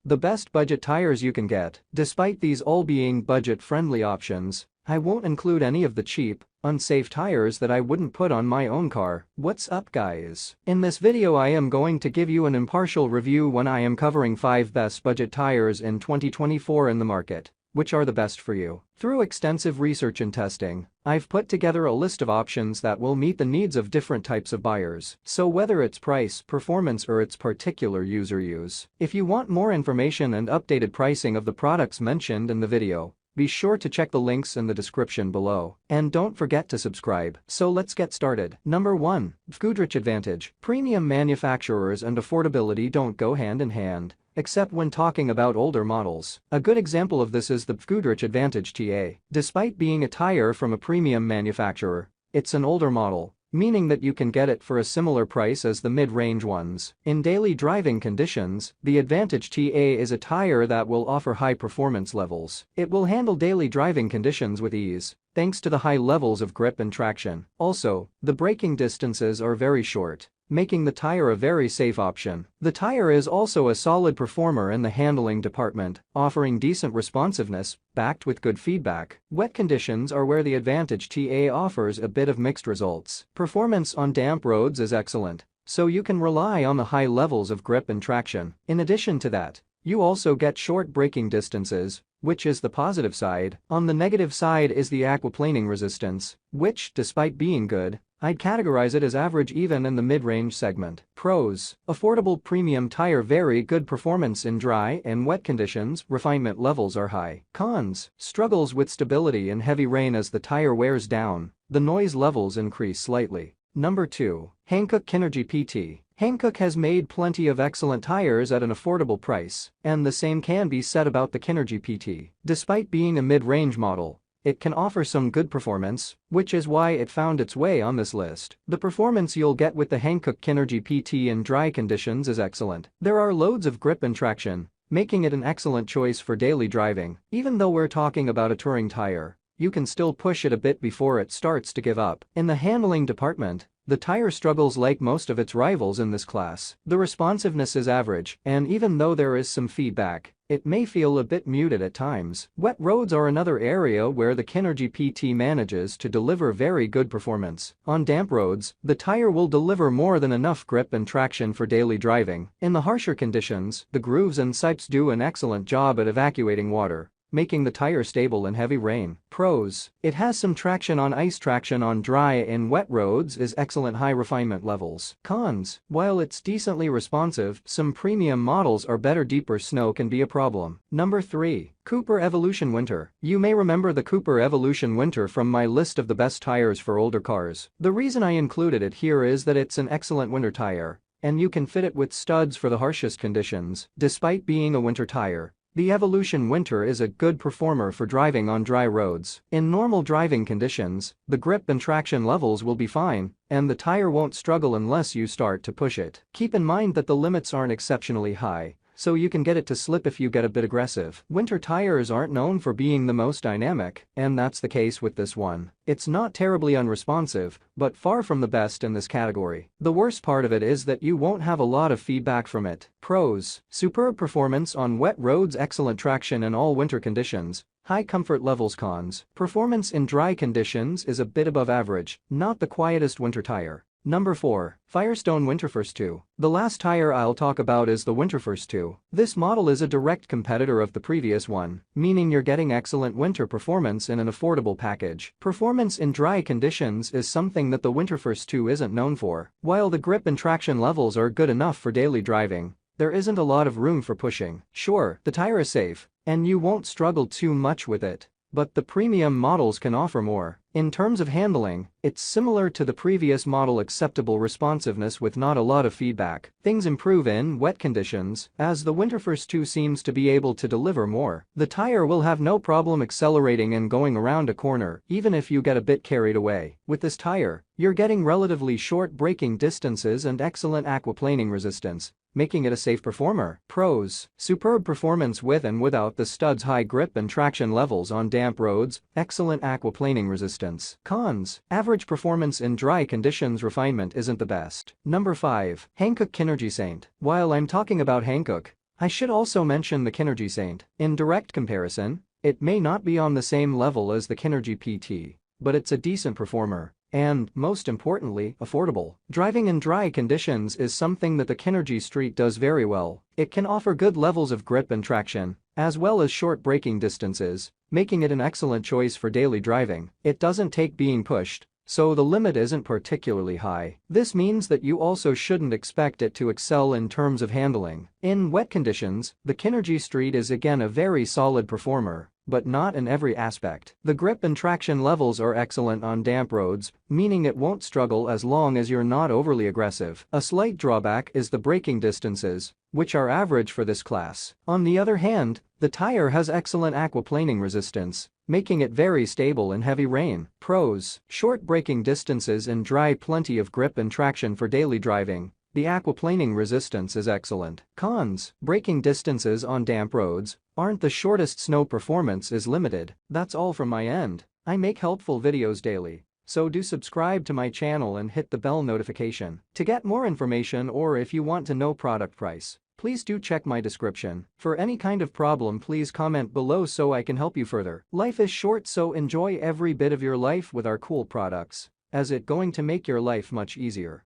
The best budget tires you can get. Despite these all being budget-friendly options, I won't include any of the cheap, unsafe tires that I wouldn't put on my own car. What's up, guys? In this video I am going to give you an impartial review when I am covering 5 best budget tires in 2024 in the market, which are the best for you. Through extensive research and testing, I've put together a list of options that will meet the needs of different types of buyers. So whether it's price, performance or its particular user use. If you want more information and updated pricing of the products mentioned in the video, be sure to check the links in the description below. And don't forget to subscribe. So let's get started. Number 1. Goodrich Advantage. Premium manufacturers and affordability don't go hand in hand, except when talking about older models. A good example of this is the Goodrich Advantage TA. Despite being a tire from a premium manufacturer, it's an older model, meaning that you can get it for a similar price as the mid-range ones. In daily driving conditions, the Advantage TA is a tire that will offer high performance levels. It will handle daily driving conditions with ease, thanks to the high levels of grip and traction. Also, the braking distances are very short, making the tire a very safe option. The tire is also a solid performer in the handling department, offering decent responsiveness, backed with good feedback. Wet conditions are where the Advantage TA offers a bit of mixed results. Performance on damp roads is excellent, so you can rely on the high levels of grip and traction. In addition to that, you also get short braking distances, which is the positive side. On the negative side is the aquaplaning resistance, which, despite being good, I'd categorize it as average even in the mid-range segment. Pros: affordable premium tire, very good performance in dry and wet conditions, refinement levels are high. Cons: struggles with stability in heavy rain as the tire wears down, the noise levels increase slightly. Number 2. Hancock Kinergy PT. Hancock has made plenty of excellent tires at an affordable price, and the same can be said about the Kinergy PT. Despite being a mid-range model, it can offer some good performance, which is why it found its way on this list. The performance you'll get with the Hancock Kinergy PT in dry conditions is excellent. There are loads of grip and traction, making it an excellent choice for daily driving. Even though we're talking about a touring tire, you can still push it a bit before it starts to give up. In the handling department, the tire struggles like most of its rivals in this class. The responsiveness is average, and even though there is some feedback, it may feel a bit muted at times. Wet roads are another area where the Kinergy PT manages to deliver very good performance. On damp roads, the tire will deliver more than enough grip and traction for daily driving. In the harsher conditions, the grooves and sipes do an excellent job at evacuating water, making the tire stable in heavy rain. Pros: it has some traction on ice. Traction on dry and wet roads is excellent, high refinement levels. Cons: while it's decently responsive, some premium models are better. Deeper snow can be a problem. Number 3. Cooper Evolution Winter. You may remember the Cooper Evolution Winter from my list of the best tires for older cars. The reason I included it here is that it's an excellent winter tire, and you can fit it with studs for the harshest conditions. Despite being a winter tire, the Evolution Winter is a good performer for driving on dry roads. In normal driving conditions, the grip and traction levels will be fine, and the tire won't struggle unless you start to push it. Keep in mind that the limits aren't exceptionally high, so you can get it to slip if you get a bit aggressive. Winter tires aren't known for being the most dynamic, and that's the case with this one. It's not terribly unresponsive, but far from the best in this category. The worst part of it is that you won't have a lot of feedback from it. Pros: superb performance on wet roads, excellent traction in all winter conditions, high comfort levels. Cons: performance in dry conditions is a bit above average, not the quietest winter tire. Number 4. Firestone Winterforce 2. The last tire I'll talk about is the Winterforce 2. This model is a direct competitor of the previous one, meaning you're getting excellent winter performance in an affordable package. Performance in dry conditions is something that the Winterforce 2 isn't known for. While the grip and traction levels are good enough for daily driving, there isn't a lot of room for pushing. Sure, the tire is safe, and you won't struggle too much with it, but the premium models can offer more. In terms of handling, it's similar to the previous model, acceptable responsiveness with not a lot of feedback. Things improve in wet conditions, as the Winterforce 2 seems to be able to deliver more. The tire will have no problem accelerating and going around a corner, even if you get a bit carried away. With this tire, you're getting relatively short braking distances and excellent aquaplaning resistance, making it a safe performer. Pros: superb performance with and without the studs, high grip and traction levels on damp roads, excellent aquaplaning resistance. Cons: average performance in dry conditions, refinement isn't the best. Number 5. Hancock Kinergy Saint. While I'm talking about Hancock, I should also mention the Kinergy Saint. In direct comparison, it may not be on the same level as the Kinergy PT, but it's a decent performer. And, most importantly, affordable. Driving in dry conditions is something that the Kinergy Street does very well. It can offer good levels of grip and traction, as well as short braking distances, making it an excellent choice for daily driving. It doesn't take being pushed, so the limit isn't particularly high. This means that you also shouldn't expect it to excel in terms of handling. In wet conditions, the Kinergy Street is again a very solid performer, but not in every aspect. The grip and traction levels are excellent on damp roads, meaning it won't struggle as long as you're not overly aggressive. A slight drawback is the braking distances, which are average for this class. On the other hand, the tire has excellent aquaplaning resistance, making it very stable in heavy rain. Pros: short braking distances in dry, plenty of grip and traction for daily driving. The aquaplaning resistance is excellent. Cons: braking distances on damp roads aren't the shortest, snow performance is limited. That's all from my end. I make helpful videos daily, so do subscribe to my channel and hit the bell notification. To get more information, or if you want to know product price, please do check my description. For any kind of problem, please comment below so I can help you further. Life is short, so enjoy every bit of your life with our cool products, as it's going to make your life much easier.